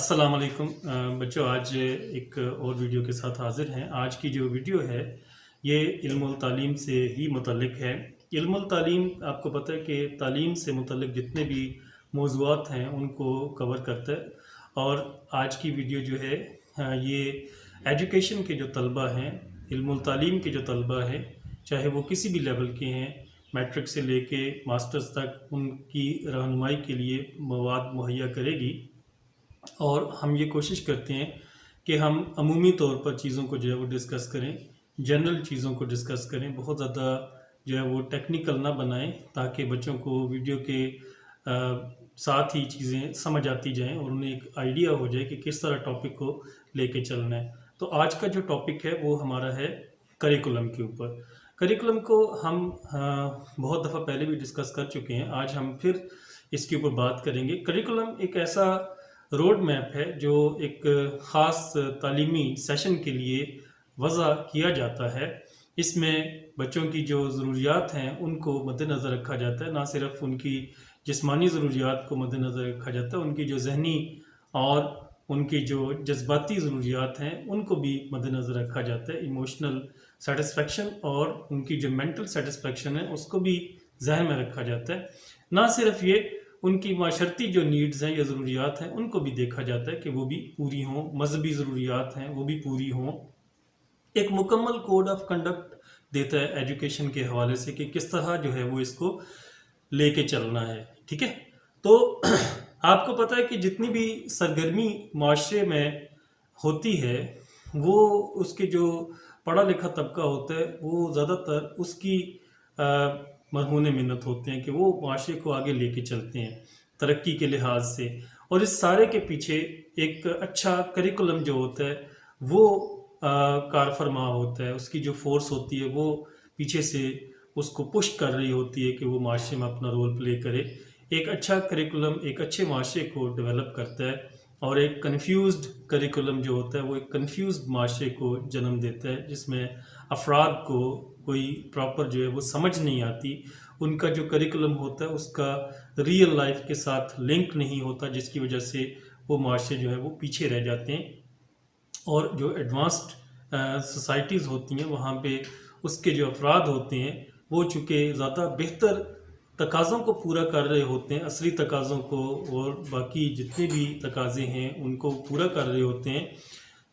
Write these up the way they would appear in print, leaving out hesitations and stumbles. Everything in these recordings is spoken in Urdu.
السلام علیکم بچوں، آج ایک اور ویڈیو کے ساتھ حاضر ہیں۔ آج کی جو ویڈیو ہے یہ علم التعلیم سے ہی متعلق ہے۔ علم التعلیم آپ کو پتہ ہے کہ تعلیم سے متعلق جتنے بھی موضوعات ہیں ان کو کور کرتا ہے، اور آج کی ویڈیو جو ہے یہ ایجوکیشن کے جو طلبہ ہیں، علم التعلیم کے جو طلبہ ہیں، چاہے وہ کسی بھی لیول کے ہیں، میٹرک سے لے کے ماسٹرز تک، ان کی رہنمائی کے لیے مواد مہیا کرے گی۔ اور ہم یہ کوشش کرتے ہیں کہ ہم عمومی طور پر چیزوں کو جو ہے وہ ڈسکس کریں، جنرل چیزوں کو ڈسکس کریں، بہت زیادہ جو ہے وہ ٹیکنیکل نہ بنائیں، تاکہ بچوں کو ویڈیو کے ساتھ ہی چیزیں سمجھ آتی جائیں اور انہیں ایک آئیڈیا ہو جائے کہ کس طرح ٹاپک کو لے کے چلنا ہے۔ تو آج کا جو ٹاپک ہے وہ ہمارا ہے کریکولم کے اوپر۔ کریکولم کو ہم بہت دفعہ پہلے بھی ڈسکس کر چکے ہیں، آج ہم پھر اس کے اوپر بات کریں گے۔ کریکولم ایک ایسا روڈ میپ ہے جو ایک خاص تعلیمی سیشن کے لیے وضع کیا جاتا ہے۔ اس میں بچوں کی جو ضروریات ہیں ان کو مد نظر رکھا جاتا ہے، نہ صرف ان کی جسمانی ضروریات کو مد نظر رکھا جاتا ہے، ان کی جو ذہنی اور ان کی جو جذباتی ضروریات ہیں ان کو بھی مد نظر رکھا جاتا ہے۔ ایموشنل سیٹسفیکشن اور ان کی جو مینٹل سیٹسفیکشن ہے اس کو بھی ذہن میں رکھا جاتا ہے۔ نہ صرف یہ، ان کی معاشرتی جو نیڈز ہیں یا ضروریات ہیں ان کو بھی دیکھا جاتا ہے کہ وہ بھی پوری ہوں، مذہبی ضروریات ہیں وہ بھی پوری ہوں۔ ایک مکمل کوڈ آف کنڈکٹ دیتا ہے ایجوکیشن کے حوالے سے کہ کس طرح جو ہے وہ اس کو لے کے چلنا ہے، ٹھیک ہے۔ تو آپ کو پتہ ہے کہ جتنی بھی سرگرمی معاشرے میں ہوتی ہے وہ اس کے جو پڑھا لکھا طبقہ ہوتا ہے وہ زیادہ تر اس کی مرہون منت ہوتے ہیں کہ وہ معاشرے کو آگے لے کے چلتے ہیں ترقی کے لحاظ سے، اور اس سارے کے پیچھے ایک اچھا کریکولم جو ہوتا ہے وہ کار فرما ہوتا ہے، اس کی جو فورس ہوتی ہے وہ پیچھے سے اس کو پش کر رہی ہوتی ہے کہ وہ معاشرے میں اپنا رول پلے کرے۔ ایک اچھا کریکولم ایک اچھے معاشرے کو ڈیولپ کرتا ہے، اور ایک کنفیوزڈ کریکولم جو ہوتا ہے وہ ایک کنفیوزڈ معاشرے کو جنم دیتا ہے، جس میں افراد کو کوئی پراپر جو ہے وہ سمجھ نہیں آتی، ان کا جو کریکولم ہوتا ہے اس کا ریئل لائف کے ساتھ لنک نہیں ہوتا، جس کی وجہ سے وہ معاشرے جو ہے وہ پیچھے رہ جاتے ہیں۔ اور جو ایڈوانسڈ سوسائٹیز ہوتی ہیں وہاں پہ اس کے جو افراد ہوتے ہیں وہ چونکہ زیادہ بہتر تقاضوں کو پورا کر رہے ہوتے ہیں، عصری تقاضوں کو اور باقی جتنے بھی تقاضے ہیں ان کو پورا کر رہے ہوتے ہیں،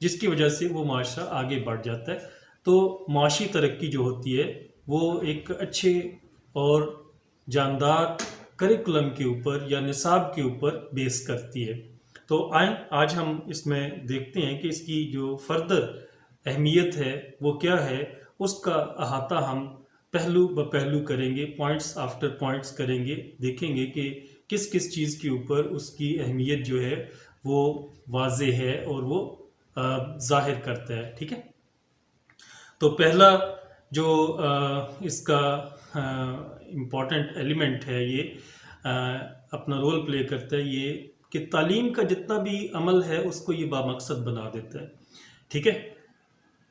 جس کی وجہ سے وہ معاشرہ آگے بڑھ جاتا ہے۔ تو معاشی ترقی جو ہوتی ہے وہ ایک اچھے اور جاندار کریکولم کے اوپر یا نصاب کے اوپر بیس کرتی ہے۔ تو آئیں آج ہم اس میں دیکھتے ہیں کہ اس کی جو فردر اہمیت ہے وہ کیا ہے، اس کا احاطہ ہم پہلو بپہلو کریں گے، پوائنٹس آفٹر پوائنٹس کریں گے، دیکھیں گے کہ کس کس چیز کے اوپر اس کی اہمیت جو ہے وہ واضح ہے اور وہ ظاہر کرتا ہے، ٹھیک ہے۔ تو پہلا جو اس کا امپورٹنٹ ایلیمنٹ ہے، یہ اپنا رول پلے کرتا ہے، یہ کہ تعلیم کا جتنا بھی عمل ہے اس کو یہ بامقصد بنا دیتا ہے، ٹھیک ہے۔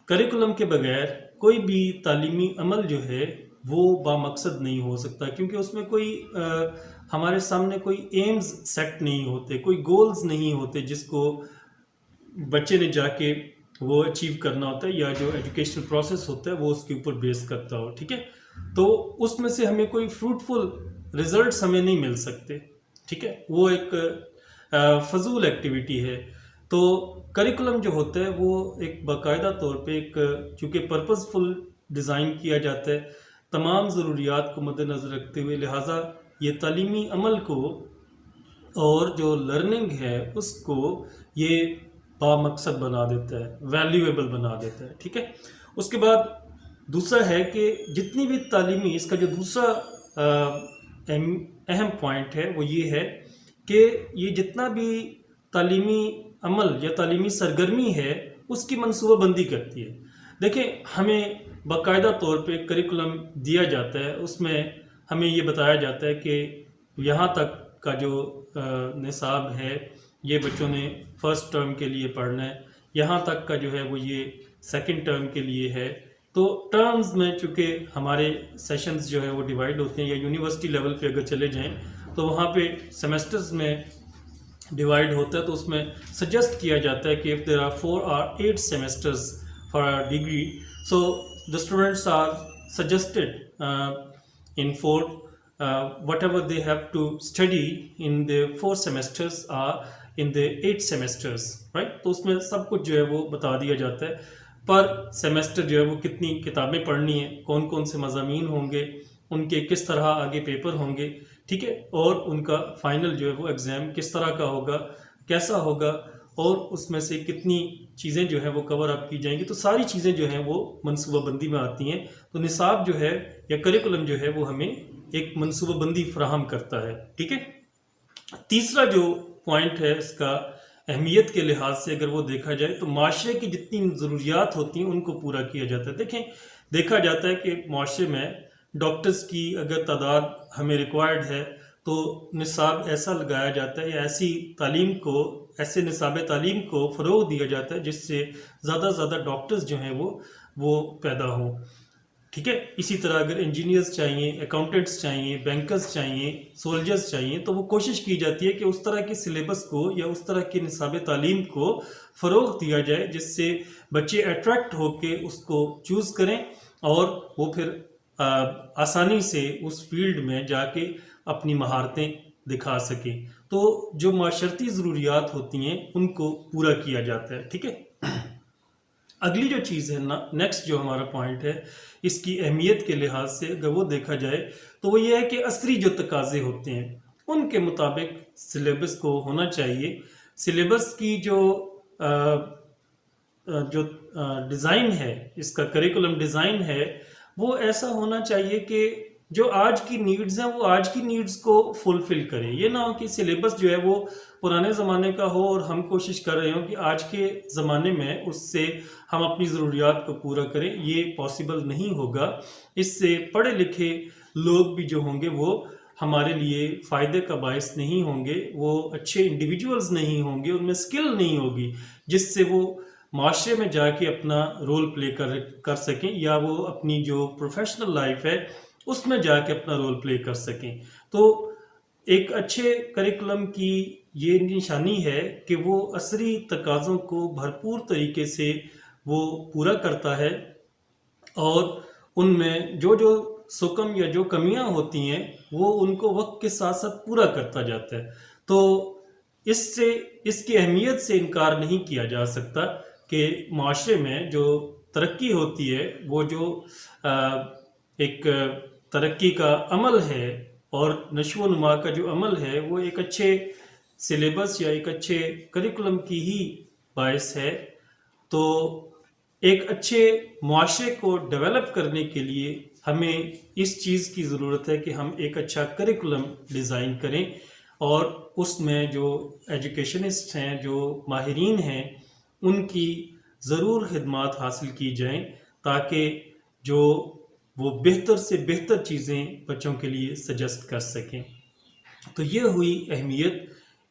کریکولم کے بغیر کوئی بھی تعلیمی عمل جو ہے وہ بامقصد نہیں ہو سکتا، کیونکہ اس میں کوئی ہمارے سامنے کوئی ایمز سیٹ نہیں ہوتے، کوئی گولز نہیں ہوتے جس کو بچے نے جا کے وہ اچیو کرنا ہوتا ہے، یا جو ایجوکیشنل پروسیس ہوتا ہے وہ اس کے اوپر بیس کرتا ہو، ٹھیک ہے۔ تو اس میں سے ہمیں کوئی فروٹفل ریزلٹس ہمیں نہیں مل سکتے، ٹھیک ہے، وہ ایک فضول ایکٹیویٹی ہے۔ تو کریکولم جو ہوتا ہے وہ ایک باقاعدہ طور پہ ایک چونکہ پرپزفل ڈیزائن کیا جاتا ہے تمام ضروریات کو مد نظر رکھتے ہوئے، لہٰذا یہ تعلیمی عمل کو اور جو لرننگ ہے اس کو یہ بامقصد بنا دیتا ہے، ویلیویبل بنا دیتا ہے، ٹھیک ہے۔ اس کے بعد دوسرا ہے کہ جتنی بھی تعلیمی، اس کا جو دوسرا اہم پوائنٹ ہے وہ یہ ہے کہ یہ جتنا بھی تعلیمی عمل یا تعلیمی سرگرمی ہے اس کی منصوبہ بندی کرتی ہے۔ دیکھیں، ہمیں باقاعدہ طور پہ کریکولم دیا جاتا ہے، اس میں ہمیں یہ بتایا جاتا ہے کہ یہاں تک کا جو نصاب ہے یہ بچوں نے فرسٹ ٹرم کے لیے پڑھنا ہے، یہاں تک کا جو ہے وہ یہ سیکنڈ ٹرم کے لیے ہے۔ تو ٹرمز میں چونکہ ہمارے سیشنز جو ہے وہ ڈیوائیڈ ہوتے ہیں، یا یونیورسٹی لیول پہ اگر چلے جائیں تو وہاں پہ سیمسٹرز میں ڈیوائڈ ہوتا ہے تو اس میں سجیسٹ کیا جاتا ہے کہ if there are 4 or 8 semesters for a degree, so the students are suggested in 4 whatever they have to study in the 4 semesters or in the 8 semesters, right. تو اس میں سب کچھ جو ہے وہ بتا دیا جاتا ہے پر سیمسٹر جو ہے وہ کتنی کتابیں پڑھنی ہیں، کون کون سے مضامین ہوں گے، ان کے کس طرح آگے پیپر ہوں گے، ٹھیک ہے، اور ان کا فائنل جو ہے وہ ایگزام کس طرح کا ہوگا، کیسا ہوگا، اور اس میں سے کتنی چیزیں جو ہیں وہ کور اپ کی جائیں گی. تو ساری چیزیں جو ہیں وہ منصوبہ بندی میں آتی ہیں. تو نصاب جو ہے یا کریکولم جو ہے وہ ہمیں ایک منصوبہ بندی فراہم کرتا ہے. ٹھیک ہے. تیسرا جو پوائنٹ ہے اس کا اہمیت کے لحاظ سے اگر وہ دیکھا جائے تو معاشرے کی جتنی ضروریات ہوتی ہیں ان کو پورا کیا جاتا ہے. دیکھیں دیکھا جاتا ہے کہ معاشرے میں ڈاکٹرز کی اگر تعداد ہمیں ریکوائرڈ ہے تو نصاب ایسا لگایا جاتا ہے یا ایسی تعلیم کو، ایسے نصاب تعلیم کو فروغ دیا جاتا ہے جس سے زیادہ زیادہ ڈاکٹرز جو ہیں وہ پیدا ہوں. ٹھیک ہے. اسی طرح اگر انجینئرز چاہیے، اکاؤنٹنٹس چاہیے، بینکرز چاہیے، سولجرز چاہیے، تو وہ کوشش کی جاتی ہے کہ اس طرح کے سلیبس کو یا اس طرح کے نصاب تعلیم کو فروغ دیا جائے جس سے بچے اٹریکٹ ہو کے اس کو چوز کریں اور وہ پھر آسانی سے اس فیلڈ میں جا کے اپنی مہارتیں دکھا سکیں. تو جو معاشرتی ضروریات ہوتی ہیں ان کو پورا کیا جاتا ہے. ٹھیک ہے. اگلی جو چیز ہے نیکسٹ جو ہمارا پوائنٹ ہے اس کی اہمیت کے لحاظ سے اگر وہ دیکھا جائے تو وہ یہ ہے کہ عصری جو تقاضے ہوتے ہیں ان کے مطابق سلیبس کو ہونا چاہیے. سلیبس کی جو ڈیزائن ہے، اس کا کریکولم ڈیزائن ہے، وہ ایسا ہونا چاہیے کہ جو آج کی نیڈز ہیں وہ آج کی نیڈز کو فلفل کریں. یہ نہ ہو کہ سلیبس جو ہے وہ پرانے زمانے کا ہو اور ہم کوشش کر رہے ہوں کہ آج کے زمانے میں اس سے ہم اپنی ضروریات کو پورا کریں. یہ پاسبل نہیں ہوگا. اس سے پڑھے لکھے لوگ بھی جو ہوں گے وہ ہمارے لیے فائدے کا باعث نہیں ہوں گے، وہ اچھے انڈیویجولز نہیں ہوں گے، ان میں سکل نہیں ہوگی جس سے وہ معاشرے میں جا کے اپنا رول پلے کر سکیں یا وہ اپنی جو پروفیشنل لائف ہے اس میں جا کے اپنا رول پلے کر سکیں. تو ایک اچھے کریکولم کی یہ نشانی ہے کہ وہ عصری تقاضوں کو بھرپور طریقے سے وہ پورا کرتا ہے اور ان میں جو سکم یا جو کمیاں ہوتی ہیں وہ ان کو وقت کے ساتھ ساتھ پورا کرتا جاتا ہے. تو اس کی اہمیت سے انکار نہیں کیا جا سکتا کہ معاشرے میں جو ترقی ہوتی ہے، وہ جو ایک ترقی کا عمل ہے اور نشو و نما کا جو عمل ہے وہ ایک اچھے سلیبس یا ایک اچھے کریکولم کی ہی باعث ہے. تو ایک اچھے معاشرے کو ڈیولپ کرنے کے لیے ہمیں اس چیز کی ضرورت ہے کہ ہم ایک اچھا کریکولم ڈیزائن کریں اور اس میں جو ایجوکیشنسٹ ہیں، جو ماہرین ہیں، ان کی ضرور خدمات حاصل کی جائیں تاکہ جو وہ بہتر سے بہتر چیزیں بچوں کے لیے سجیسٹ کر سکیں. تو یہ ہوئی اہمیت.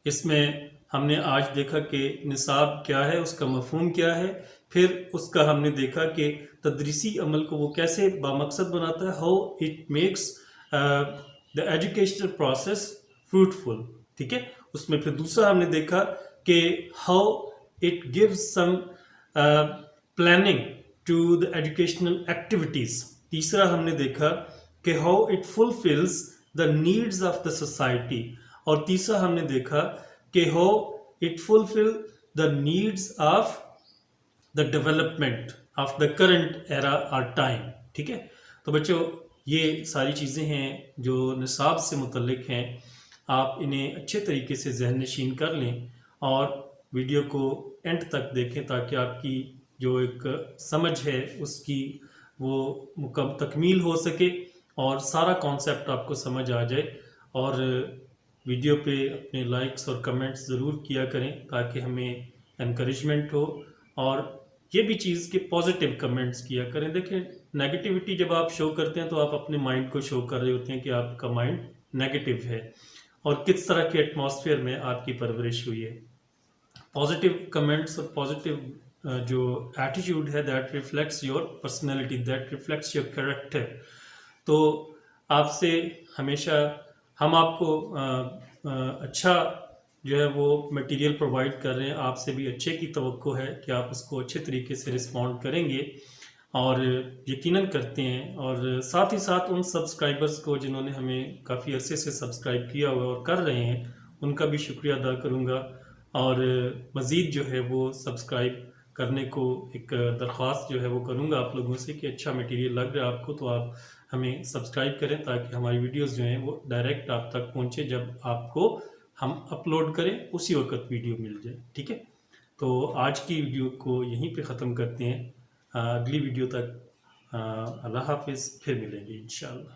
اس میں ہم نے آج دیکھا کہ نصاب کیا ہے، اس کا مفہوم کیا ہے، پھر اس کا ہم نے دیکھا کہ تدریسی عمل کو وہ کیسے بامقصد بناتا ہے، how it makes the educational process fruitful. ٹھیک ہے. اس میں پھر دوسرا ہم نے دیکھا کہ how it gives some planning to the educational activities. تیسرا ہم نے دیکھا کہ how it fulfils the needs of the society. اور تیسرا ہم نے دیکھا کہ how it fulfil the needs of the development of the current era اور ٹائم. ٹھیک ہے. تو بچوں یہ ساری چیزیں ہیں جو نصاب سے متعلق ہیں. آپ انہیں اچھے طریقے سے ذہن نشین کر لیں اور ویڈیو کو اینڈ تک دیکھیں تاکہ آپ کی جو ایک سمجھ ہے اس کی وہ تکمیل ہو سکے اور سارا کانسیپٹ آپ کو سمجھ آ جائے. اور ویڈیو پہ اپنے لائکس اور کمنٹس ضرور کیا کریں تاکہ ہمیں انکریجمنٹ ہو. اور یہ بھی چیز کہ پازیٹیو کمنٹس کیا کریں. دیکھیں نیگیٹیوٹی جب آپ شو کرتے ہیں تو آپ اپنے مائنڈ کو شو کر رہے ہوتے ہیں کہ آپ کا مائنڈ نیگیٹیو ہے اور کس طرح کے ایٹماسفیئر میں آپ کی پرورش ہوئی ہے. پازیٹیو کمنٹس اور پازیٹیو جو ایٹیٹیوڈ ہے that reflects your personality, that reflects your character. تو آپ سے ہمیشہ ہم آپ کو اچھا جو ہے وہ مٹیریل پرووائڈ کر رہے ہیں، آپ سے بھی اچھے کی توقع ہے کہ آپ اس کو اچھے طریقے سے رسپونڈ کریں گے اور یقیناً کرتے ہیں، اور ساتھ ہی ساتھ ان سبسکرائبرز کو جنہوں نے ہمیں کافی عرصے سے سبسکرائب کیا ہوا اور کر رہے ہیں، ان کا بھی شکریہ ادا کروں گا، اور مزید جو ہے وہ سبسکرائب کرنے کو ایک درخواست جو ہے وہ کروں گا آپ لوگوں سے کہ اچھا میٹیریل لگ رہا ہے آپ کو تو آپ ہمیں سبسکرائب کریں تاکہ ہماری ویڈیوز جو ہیں وہ ڈائریکٹ آپ تک پہنچے، جب آپ کو ہم اپلوڈ کریں اسی وقت ویڈیو مل جائے، ٹھیک ہے؟ تو آج کی ویڈیو کو یہیں پہ ختم کرتے ہیں، اگلی ویڈیو تک اللہ حافظ، پھر ملیں گے انشاءاللہ۔